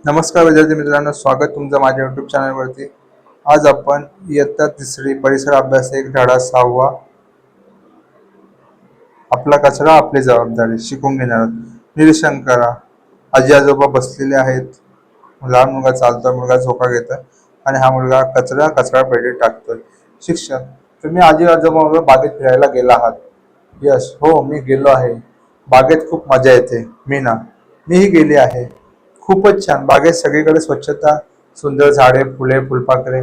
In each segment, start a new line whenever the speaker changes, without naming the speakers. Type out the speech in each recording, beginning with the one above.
नमस्कार विद्यार्थी मित्रांनो, स्वागत तुमचं माझ्या युट्यूब चॅनलवरती। आज आपण इयत्ता तिसरी परिसर अभ्यास एक धडा 6वा आपला कचरा आपली जबाबदारी शिकून घेणार आहोत। निरीक्षण करा, आजी आजोबा बसलेले आहेत, लहान मुलगा चालतोय, मुलगा झोका घेतोय आणि हा मुलगा कचरा पेटीत टाकतोय। शिक्षक, तुम्ही आजी आजोबा बागेत फिरायला गेला आहात? यश, हो मी गेलो आहे। बागेत खूप मजा येते। मीना, मीही गेली आहे। खूपच छान। बागेत सगळीकडे स्वच्छता, सुंदर झाडे, फुले, फुलपाखरे।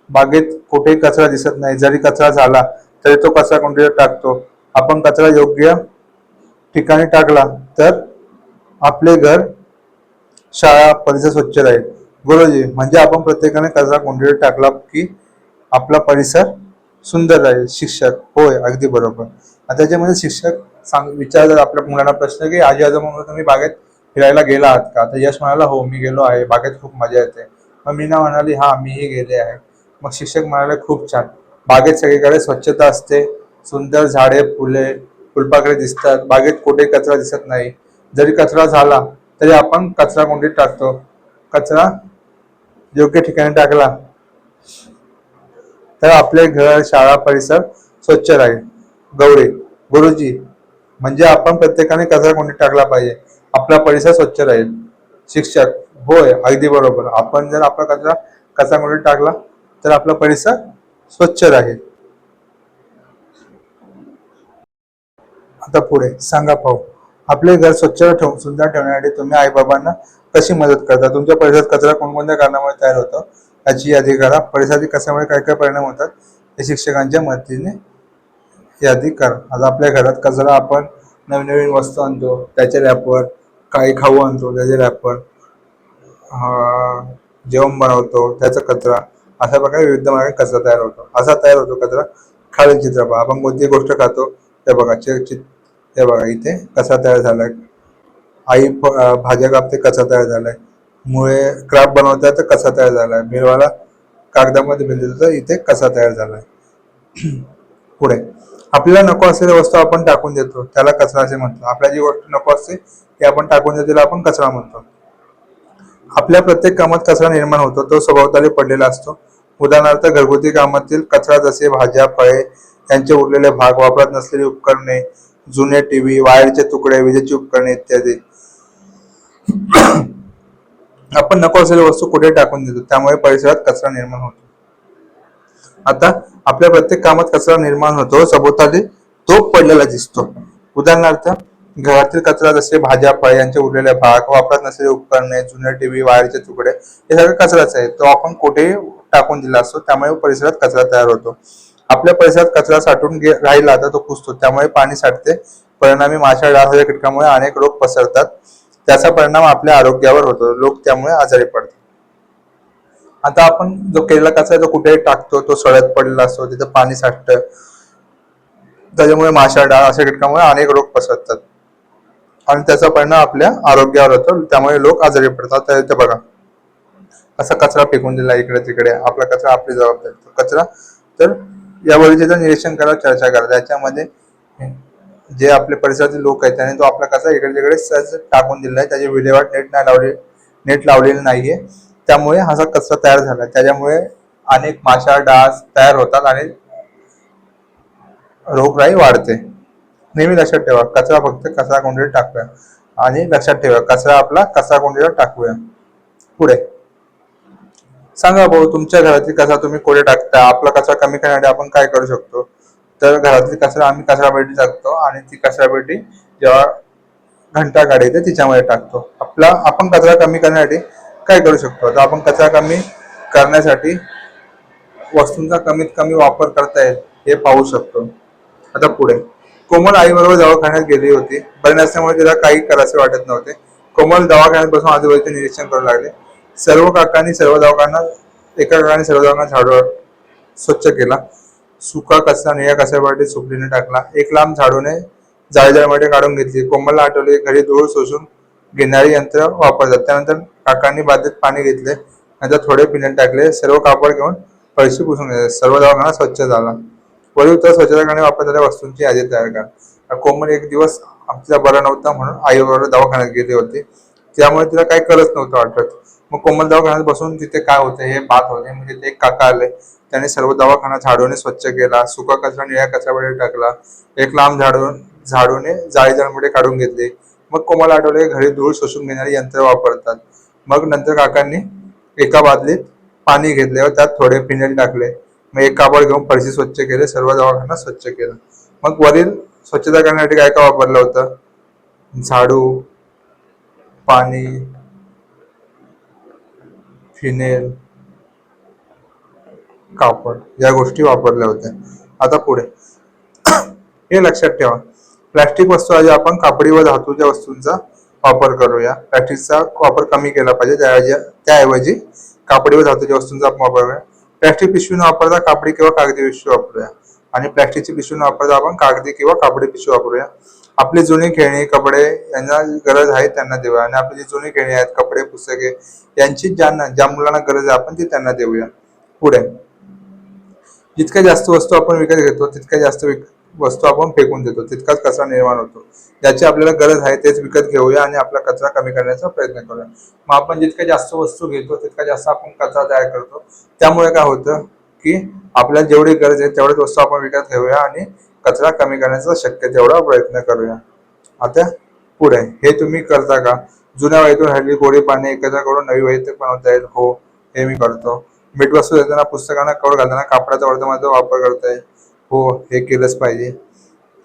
बागेत कुठेही कचरा दिसत नाही। जरी कचरा झाला तरी तो कचरा कुंडीत टाकतो। आपण कचरा योग्य ठिकाणी टाकला तर आपले घर, शाळा, परिसर स्वच्छ राहील। गुरुजी, म्हणजे आपण प्रत्येकाने कचरा कुंडीत टाकला की आपला परिसर सुंदर राहील। शिक्षक, होय अगदी बरोबर। आता त्याच्यामध्ये शिक्षक विचारतात आपल्या मुलांना प्रश्न की आजी आजोबा तुम्ही बागेत फिरायला गेला आहात का? तर यश म्हणाला, हो मी गेलो आहे, बागेत खूप मजा येते। मग मीना म्हणाली, हा मीही गेले आहे। मग शिक्षक म्हणाले, खूप छान। बागेत सगळीकडे स्वच्छता असते, सुंदर झाडे, फुले, फुलपाखरे दिसतात। बागेत कुठे कचरा दिसत नाही। जरी कचरा झाला तरी आपण कचरा कुंडीत टाकतो। कचरा योग्य ठिकाणी टाकला तर आपले घर, शाळा, परिसर स्वच्छ राहील। गौरी, गुरुजी, म्हणजे आपण प्रत्येकाने कचरा कुंडीत टाकला पाहिजे, आपला परिसर स्वच्छ राहील। शिक्षक, होय अगदी बरोबर। आपण जर आपला कचरा कुंडीत टाकला तर आपला परिसर स्वच्छ राहील। आता पुढे सांगा पाहू, आपले घर स्वच्छ सुंदर ठेवण्यासाठी तुम्ही आई बाबांना कशी मदत करता? तुमच्या परिसरात कचरा कोणकोणत्या कारणामुळे तयार होतो याची यादी करा। परिसरातील कचऱ्यामुळे काय काय परिणाम होतात हे शिक्षकांच्या मदतीने यादी करा। आता आपल्या घरात कचरा, आपण नवीन नवीन वस्तू आणतो त्याचे रॅपर, काही खाऊ आणतो त्याचे रॅपर, जेवण बनवतो त्याचा कचरा, अशा प्रकारे विविध मार्गाने कचरा तयार होतो। असा तयार होतो कचरा, खालील चित्र पहा। आपण कोणती गोष्ट खातो ते बघा, हे बघा इथे कचरा तयार झालाय। आई भाज्या कापते, कचरा तयार झालाय। मुळे क्राफ्ट बनवतात तर कचरा तयार झालाय। मिरवाला कागदामध्ये भिजवतो तर इथे कचरा तयार झालाय। पुढे, आपल्याला नको असलेल्या वस्तू आपण टाकून देतो त्याला कचरा असे म्हणतो। आपल्याला जी गोष्ट नको असते ती आपण टाकून देतो त्याला आपण कचरा म्हणतो। आपल्या प्रत्येक कामात कचरा निर्माण होतो, तो सभोवताली पडलेला असतो। उदाहरणार्थ घरगुती कामातील कचरा जसे भाज्या, फळे यांचे उरलेले भाग, वापरात नसलेली उपकरणे, जुने टीव्ही, वायरचे तुकडे, विजेची उपकरणे इत्यादी। आपण नको असलेल्या वस्तू कुठे टाकून देतो, त्यामुळे परिसरात कचरा निर्माण होतो। आता आपल्या प्रत्येक कामात कचरा निर्माण होतो, सभोवताली तो पडलेला दिसतो। उदाहरणार्थ घरातील कचरा जसे भाज्या, फळे यांचे उरलेले भाग, वापरात नसलेले उपकरणे, जुने टीव्ही, वायरचे तुकडे, हे सगळं कचराच आहे। तो आपण कुठेही टाकून दिला असतो, त्यामुळे परिसरात कचरा तयार होतो। आपल्या परिसरात कचरा साठून राहिला तर तो कुजतो, त्यामुळे पाणी साठते। परिणामी माशा, डास या कीटकांमुळे अनेक रोग पसरतात। त्याचा परिणाम आपल्या आरोग्यावर होतो, लोक त्यामुळे आजारी पडतात। आता आपण जो केलेला कचरा तो कुठेही टाकतो, तो सडत पडलेला असतो, तिथं पाणी साठतं, त्याच्यामुळे माशा, डास अशा कीटकांमुळे अनेक रोग पसरतात आणि त्याचा परिणाम आपल्या आरोग्यावर होतो, त्यामुळे लोक आजारी पडतात। तर इथे बघा असा कचरा फेकून दिला इकडे तिकडे, आपला कचरा आपली जबाबदारी। कचरा तर यावरचे निरीक्षण करा, चर्चा करा। त्याच्यामध्ये जे आपले परिसरातील लोक आहेत त्याने तो आपला कचरा इकडे तिकडे सहज टाकून दिलाय, त्याची विल्हेवाट नीट लावलेली नाहीये, त्यामुळे असा कचरा तयार झाला। त्याच्यामुळे अनेक माशा, डास तयार होतात आणि रोगराई वाढते। नेहमी लक्षात ठेवा, कचरा फक्त कचरा कुंडीत टाकूया आणि लक्षात ठेवा कचरा आपला कचरा कुंडीत टाकूया। पुढे सांगा भाऊ, तुमच्या घरातील कचरा तुम्ही कुठे टाकता? आपला कचरा कमी करण्यासाठी आपण काय करू शकतो? तर घरातील कचरा आम्ही कचरा पेटी टाकतो आणि ती कचरा पेटी जेव्हा घंटा गाडी येते तिच्यामध्ये टाकतो। आपण कचरा कमी करण्यासाठी काय करू शकतो? तर आपण कचरा कमी करण्यासाठी वस्तूंचा कमीत कमी वापर करता येईल हे पाहू शकतो। आता पुढे, कोमल आईबरोबर दवाखान्यात गेली होती। बरे नसल्यामुळे तिला काही करायचे वाटत नव्हते। कोमल दवाखान्यात बसून आजूबाजूचे निरीक्षण करू लागले। एका काकाने सर्व दवाखाना झाडू स्वच्छ केला। सुका कचरा निळ्या कचऱ्यावाटीत सुपलीने टाकला। एक लांब झाडूने जाळीमध्ये काढून घेतली। कोमलला आठवले घरी धूळ शोषून घेणारी यंत्र वापरतात। त्यानंतर काकांनी बादलीत पाणी घेतले, नंतर थोडे पिण्यात टाकले, सर्व कापड घेऊन फरशी पुसून घेतली। सर्व दवाखाना स्वच्छ झाला। वरील उत्तर स्वच्छता करणे वापरलेल्या वस्तूंची यादी तयार करा। कोमल एक दिवस तिला बरं नव्हतं म्हणून आईबरोबर दवाखान्यात गेली होती। त्यामुळे तिला काही कळत नव्हतं वाटत. मग कोमल दवाखान्यात बसून तिथे काय होतं हे पाहत होते. म्हणजे ते एक काका आले, त्याने सर्व दवाखाना झाडूने स्वच्छ केला, सुका कचरा निळ्या कचऱ्यामध्ये टाकला, एक लांब झाडूने जाळी जळमुळे काढून घेतले. मग कोमल आठवले घरी धूळ शोषून घेणारी यंत्र वापरतात. मग नंतर काकांनी एका बादलीत पाणी घेतले व त्यात थोडे फिनेल टाकले. मग एक कापड घेऊन फरशी स्वच्छ केले, सर्व दवाखाना स्वच्छ केला. मग वरील स्वच्छता करण्यासाठी काय काय वापरलं होतं? झाडू, पाणी, फिनेल, कापड या गोष्टी वापरल्या होत्या. आता पुढे हे लक्षात ठेवा, प्लास्टिक वस्तू ऐवजी आपण कापडी व धातूच्या वस्तूंचा वापर करूया. प्लास्टिकचा वापर कमी केला पाहिजे, त्याऐवजी कापडी व धातूच्या वस्तूंचा आपण वापर करूया. प्लास्टिक पिशवी न वापरता कापडी किंवा कागदी पिशवी वापरूया आणि प्लास्टिकची पिशवी न वापरता आपण कागदी किंवा कापडी पिशवी वापरूया. आपली जुनी खेळणी, कपडे यांना गरज आहे त्यांना देऊया आणि आपली जी जुनी खेळणी आहेत, कपडे, पुस्तके यांची ज्या मुलांना गरज आहे आपण ती त्यांना देऊया. पुढे जितक्या जास्त वस्तू आपण विकत घेतो तितक्या जास्त वस्तू आपण फेकून देतो, तितकाच कचरा निर्माण होतो. ज्याची आपल्याला गरज आहे तेच विकत घेऊया आणि आपला कचरा कमी करण्याचा प्रयत्न करूया. मग आपण जितक्या जास्त वस्तू घेतो तितका जास्त आपण कचरा तयार करतो. त्यामुळे काय होतं की आपल्याला जेवढी गरज आहे तेवढीच वस्तू आपण विकत घेऊया आणि कचरा कमी करण्याचा शक्य तेवढा प्रयत्न करूया. आता पुढे हे तुम्ही करता का? जुन्या वहीतून राहिलेली गोडी पाने एकत्र करून नवी वही बनवता येईल. हो, हे मी करतो. भेटवस्तू देताना पुस्तकांना कवर घालताना कापडाचा वर्तमानाचा वापर करता येईल. हो, हे केलंच पाहिजे.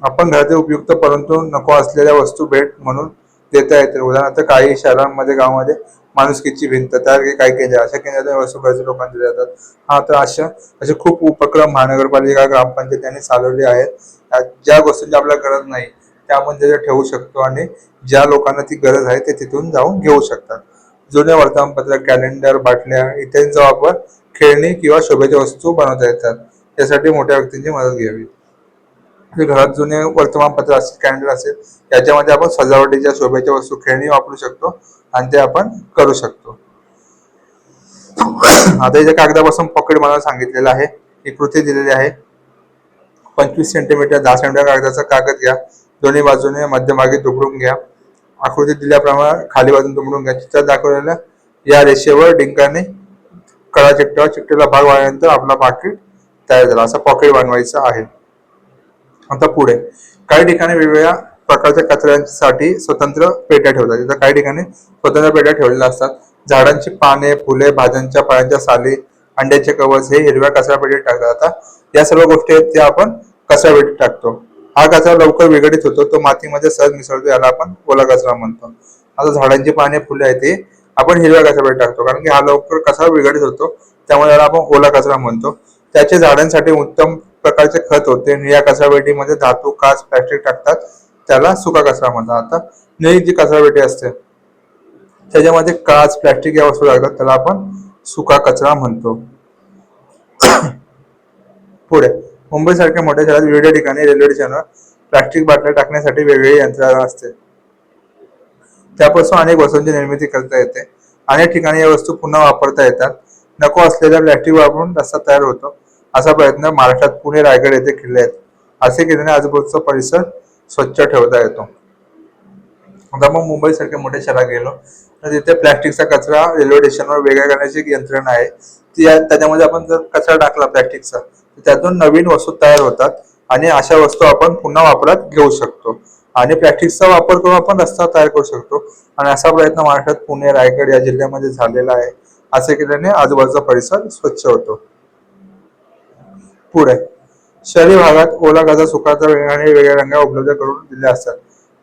आपण घरातील उपयुक्त परंतु नको असलेल्या वस्तू भेट म्हणून देता येतील. उदाहरणार्थ काही शहरांमध्ये, गावामध्ये माणुसकीची भिंत तयार काय केल्या अशा केंद्रातून वस्तू गरजू लोकांना दिल्या जातात. हा, तर असे खूप उपक्रम महानगरपालिका, ग्रामपंचायत यांनी चालवले आहेत. ज्या गोष्टींची आपल्याला गरज नाही त्या आपण तिथे ठेवू शकतो आणि ज्या लोकांना ती गरज आहे ते तिथून जाऊन घेऊ शकतात. जुन्या वर्तमानपत्र, कॅलेंडर, बाटल्या इत्यादींचा वापर खेळणी किंवा शोभेच्या वस्तू बनवता येतात. त्यासाठी मोठ्या व्यक्तींची मदत घ्यावी. घरात जुने वर्तमानपत्र असेल, कॅलेंडर असेल, याच्यामध्ये आपण सजावटीच्या शोभेच्या वस्तू, खेळणी वापरू शकतो आणि ते आपण करू शकतो. आता इथे कागदापासून पॉकेट बनवायला सांगितलेलं आहे. ही कृती दिलेली आहे. 25 सेंटीमीटर 10 सेंटीमीटर कागदाचा कागद घ्या, दोन्ही बाजूने मध्यभागी दुमडून घ्या. आकृतीत दिल्याप्रमाणे खाली बाजून दुमडून घ्या. चित्रात दाखवलेल्या या रेषेवर डिंकाने कडा चिकटवा. चिकटलेला भाग वाळल्यानंतर आपला पाकिट तयार झाला. असं पॉकेट बनवायचं आहे. आता पुढे काही ठिकाणी वेगवेगळ्या प्रकारच्या कचऱ्यांसाठी स्वतंत्र पेट्या ठेवतात. इथं काही ठिकाणी स्वतंत्र पेट्या ठेवलेल्या असतात. झाडांची पाने, फुले, भाज्यांच्या फळांच्या साली, अंड्याचे कवच हे हिरव्या कचरा पेटीत टाकतात. आता या सर्व गोष्टी आहेत त्या आपण कचरा पेटीत टाकतो. हा कचरा लवकर विघटित होतो, तो मातीमध्ये सहज मिसळतो, याला आपण ओला कचरा म्हणतो. आता झाडांची पाने, फुले आहेत ते आपण हिरव्या कचरा पेटीत टाकतो कारण की हा लवकर कचरा विघटित होतो, त्यामुळे याला आपण ओला कचरा म्हणतो. त्याचे झाडांसाठी उत्तम प्रकारचे खत होते. निळ्या कचरापेटीमध्ये धातू, काच, प्लास्टिक टाकतात, त्याला सुका कचरा म्हणतात. आता निळी जी कचरापेटी असते त्याच्यामध्ये काच, प्लास्टिक या वस्तू लागतात, त्याला आपण सुका कचरा म्हणतो. पुढे मुंबई सारख्या मोठ्या शहरात विविध ठिकाणी रेल्वे स्टेशनवर प्लास्टिक बाटल्या टाकण्यासाठी वेगवेगळी यंत्रणा असते. त्यापासून अनेक वस्तूंची निर्मिती करता येते. अनेक ठिकाणी या वस्तू पुन्हा वापरता येतात. नको असलेल्या प्लास्टिक वापरून रस्ता तयार होतो. असा प्रयत्न महाराष्ट्रात पुणे, रायगड येथे केले आहेत. असे केल्याने आजूबाजूचा परिसर स्वच्छ ठेवता येतो. आता मग मुंबई सारख्या मोठ्या शहरात गेलो तर तिथे प्लास्टिकचा कचरा रेल्वे स्टेशनवर वेगळा करण्याची एक यंत्रणा आहे. त्याच्यामध्ये आपण जर कचरा टाकला प्लास्टिकचा तर त्यातून नवीन वस्तू तयार होतात आणि अशा वस्तू आपण पुन्हा वापरात घेऊ शकतो आणि प्लास्टिकचा वापर करून आपण रस्ता तयार करू शकतो. आणि असा प्रयत्न महाराष्ट्रात पुणे, रायगड या जिल्ह्यामध्ये झालेला आहे. असे केल्याने आजूबाजूचा परिसर स्वच्छ होतो. पुढे शहरी भागात ओला कचरा, सुका कचरा आणि वेगळ्या रंगा उपलब्ध करून दिले असतात.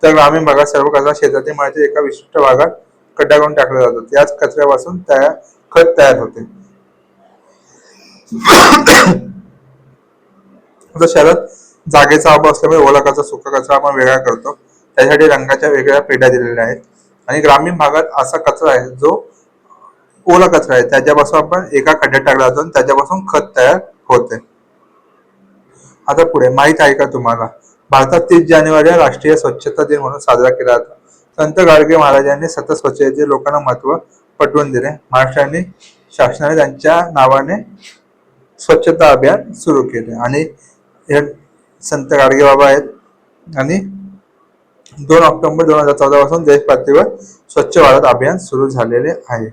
तर ग्रामीण भागात सर्व कचरा शेतातील मातीच्या एका विशिष्ट भागात खड्डा करून टाकला जातो. याच कचऱ्यापासून खत तयार होते. आता शहरात जागेचा अभाव असल्यामुळे ओला कचरा, सुका कचरा आपण वेगळा करतो. त्यासाठी रंगाच्या वेगळ्या पेट्या दिलेल्या आहेत. आणि ग्रामीण भागात असा कचरा आहे जो ओला कचरा आहे, त्याच्यापासून आपण एका खड्ड्यात टाकला जातो आणि त्याच्यापासून खत तयार होते. आता पुढे माहित आहे का तुम्हाला, भारतात 30 जानेवारी राष्ट्रीय स्वच्छता दिन म्हणून साजरा केला जातो. संत गाडगे महाराजांनी सतत स्वच्छतेचे लोकांना महत्व पटवून दिले. महाराष्ट्राने शासनाने त्यांच्या नावाने स्वच्छता अभियान सुरू केले आणि हे संत गाडगे बाबा आहेत. आणि 2 ऑक्टोबर 2014 पासून देश पातळीवर स्वच्छ भारत अभियान सुरू झालेले आहे.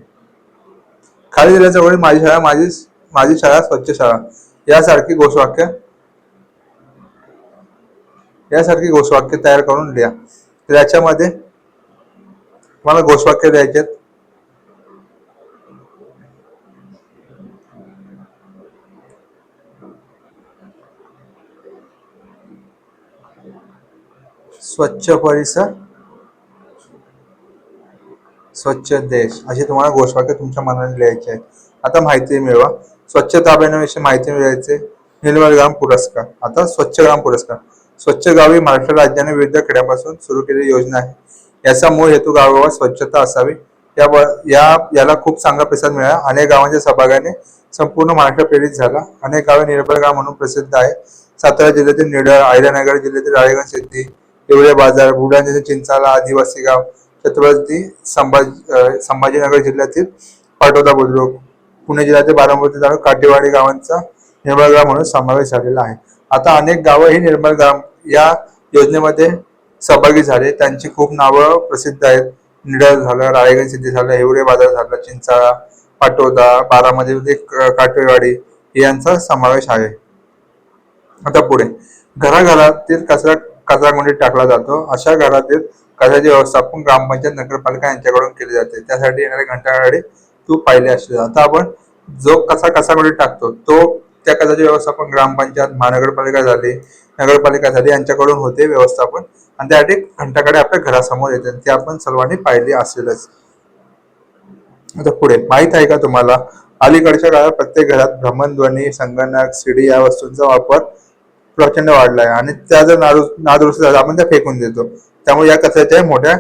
खाली दिल्याच्या वेळी माझी शाळा माझी शाळा स्वच्छ शाळा यासारखी घोषवाक्य तयार करून लिहा. तर याच्यामध्ये तुम्हाला घोषवाक्य द्यायचे. स्वच्छ परिसर स्वच्छ देश अशी तुम्हाला घोषवाक्य तुमच्या मनाने लिहायचे आहेत. आता माहिती मिळवा. स्वच्छता अभियानाविषयी माहिती मिळवायचे. निर्मल ग्राम पुरस्कार. आता स्वच्छ ग्राम पुरस्कार. स्वच्छ गावी महाराष्ट्र राज्याने विविध खेड्यापासून सुरू केलेली योजना आहे. याचा मूळ हेतू गावागावात स्वच्छता असावी याला खूप चांगला प्रतिसाद मिळाला. अनेक गावांच्या सहभागाने संपूर्ण महाराष्ट्र प्रेरित झाला. अनेक गावे निर्मल गाव म्हणून प्रसिद्ध आहे. सातारा जिल्ह्यातील निडर, अहिल्यानगर जिल्ह्यातील राळेगण सिद्धी, हिवरे बाजार, बुलढाणा चिंचाला आदिवासी गाव, छत्रपती संभाजीनगर जिल्ह्यातील पाटोदा बुद्रुक, पुणे जिल्ह्यातील बारामती तालुका काटेवाडी गावांचा निर्मल गाव म्हणून समावेश झालेला आहे. आता अनेक गावं ही निर्मल गाव या योजनेमध्ये सहभागी झाले. त्यांची खूप नावं प्रसिद्ध आहेत. निडर झालं, राळेगण सिद्धी झालं, हिवरे बाजार झालं, चिंचाळा, पाटोदा, बारामती काटेवाडी यांचा समावेश आहे. आता पुढे घराघरातील कचराकुंडीत टाकला जातो. अशा घरातील कचऱ्याचे व्यवस्थापन ग्रामपंचायत, नगरपालिका यांच्याकडून केले जाते. त्यासाठी येणारे घंटागाडी तू पाहिले असेल. आता आपण जो कचराकुंडीत टाकतो तो त्या कचऱ्याचे व्यवस्थापन ग्रामपंचायत, महानगरपालिका झाली, नगरपालिका झाली यांच्याकडून होते व्यवस्थापन. आणि त्यासाठी घंटागाडी आपल्या घरासमोर येते. ते आपण सर्वांनी पाहिली असेलच. आता पुढे माहित आहे का तुम्हाला, अलीकडच्या काळात प्रत्येक घरात भ्रमणध्वनी, संगणक, सीडी या वस्तूंचा वापर प्रचंड वाढला आहे. आणि त्या जर नादुरुस्त झाल्या आपण त्या फेकून देतो. त्यामुळे या कचऱ्याच्या मोठ्या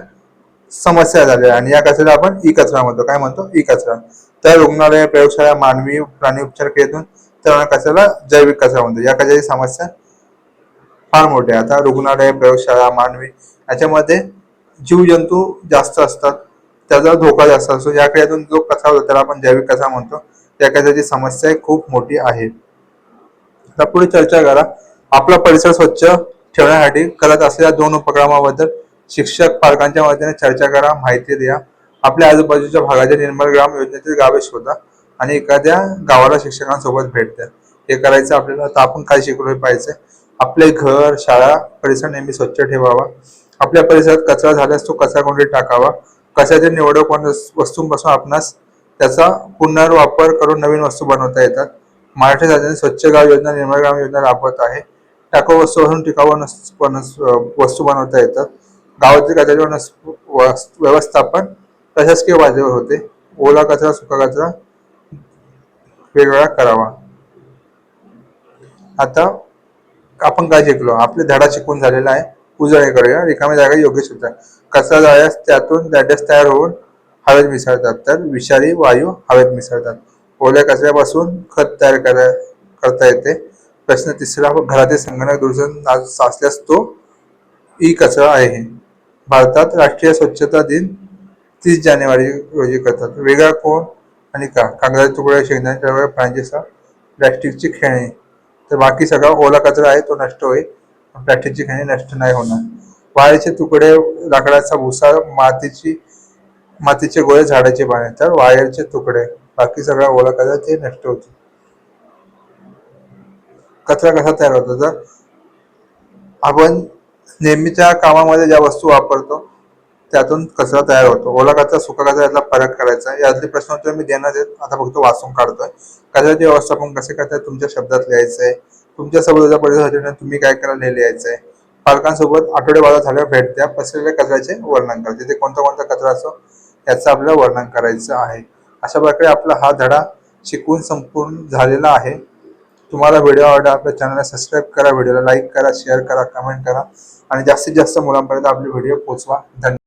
समस्या झाल्या. आणि या कचऱ्याला आपण ई कचरा म्हणतो. काय म्हणतो? ई कचरा. तर रुग्णालय, प्रयोगशाळा, मानवी प्राणी उपचार क्रियेतून तर कचऱ्याला जैविक कचरा म्हणतो. या कचऱ्याची समस्या फार मोठी आहे. आता रुग्णालय, प्रयोगशाळा, मानवी याच्यामध्ये जीवजंतू जास्त असतात. त्याचा धोका जास्त असतो. या क्रियेतून जो कचरा होतो त्याला आपण जैविक कचरा म्हणतो. या कचऱ्याची समस्या खूप मोठी आहे. आता पुढे चर्चा करा. आपला परिसर स्वच्छ ठेवण्यासाठी करत असलेल्या 2 उपक्रमाबद्दल शिक्षक पालकांच्या मदतीने चर्चा करा, माहिती द्या. आपल्या आजूबाजूच्या भागाच्या निर्मल ग्राम योजनेतील गावे शोधा आणि एखाद्या गावाला शिक्षकांसोबत भेट द्या. हे करायचं आपल्याला. तर आपण काय शिकलो पाहिजे? आपले घर, शाळा, परिसर नेहमी स्वच्छ ठेवावा. आपल्या परिसरात कचरा झाल्यास तो कचराकुंडीत टाकावा. कचऱ्याच्या निवडक वस्तूंपासून आपणास त्याचा पुनर्वापर करून नवीन वस्तू बनवता येतात. महाराष्ट्र शासनाने स्वच्छ गाव योजना, निर्मल ग्राम योजना राबवत आहे. टाकाऊ वस्तूपासून टिकाऊ वस्तू बनवता येतात. गावातील कचऱ्याचे व्यवस्थापन प्रशासकीय पातळीवर होते. ओला कचरा, सुका कचरा वेगवेगळा करावा. आता आपण काय शिकलो? आपले धडा शिकून झालेला आहे. उजळणी करूया. रिकामी जागा योग्य सुद्धा. कचरा जाळल्यास त्यातून गॅस तयार होऊन हवेत मिसळतात. तर विषारी वायू हवेत मिसळतात. ओल्या कचऱ्यापासून खत तयार करता येते. प्रश्न तिसरा, घरातील संगणक दूषण असल्यास तो ई कचरा आहे. भारतात राष्ट्रीय स्वच्छता दिन 30 जानेवारी रोजी करतात. वेगळा कोण आणि का? कागदाचे तुकडे, शेंगदाण्याचे तुकडे, पाण्याचे साल, प्लॅस्टिकची खेळणी. तर बाकी सगळा ओला कचरा आहे तो नष्ट होईल. प्लॅस्टिकची खेळणी नष्ट नाही होणार. वाळूचे तुकडे, लाकडाचा भुसा, मातीचे गोळे, झाडाचे पाने. तर वायरचे तुकडे, बाकी सगळा ओला कचरा ते नष्ट होतो. कचरा कसा तयार होतो? तर आपण नेहमीच्या कामामध्ये ज्या वस्तू वापरतो त्यातून कचरा तयार होतो. ओला कचरा, सुका कचरा यातला फरक करायचा. यातले प्रश्नोत्तर मी देणार आहेत. आता फक्त वाचून काढतोय. कचऱ्याचे व्यवस्थापन कसे करतात तुमच्या शब्दात लिहायचंय. तुमच्या सोबतच्या परिसरासाठी तुम्ही काय कराल हे लिहायचंय. पालकांसोबत आठवडे बाजार झाल्यावर भेट द्या. पसरलेल्या कचऱ्याचे वर्णन करा. तिथे कोणता कोणता कचरा असतो याचं आपल्याला वर्णन करायचं आहे. अशा प्रकारे आपला हा धडा शिकून संपूर्ण झालेला आहे. तुम्हाला व्हिडिओ आवडला आपल्या चॅनलला सबस्क्राईब करा, व्हिडिओला लाईक करा, शेअर करा, कमेंट करा आणि जास्तीत जास्त मुलांपर्यंत आपले व्हिडिओ पोहोचवा. धन्यवाद.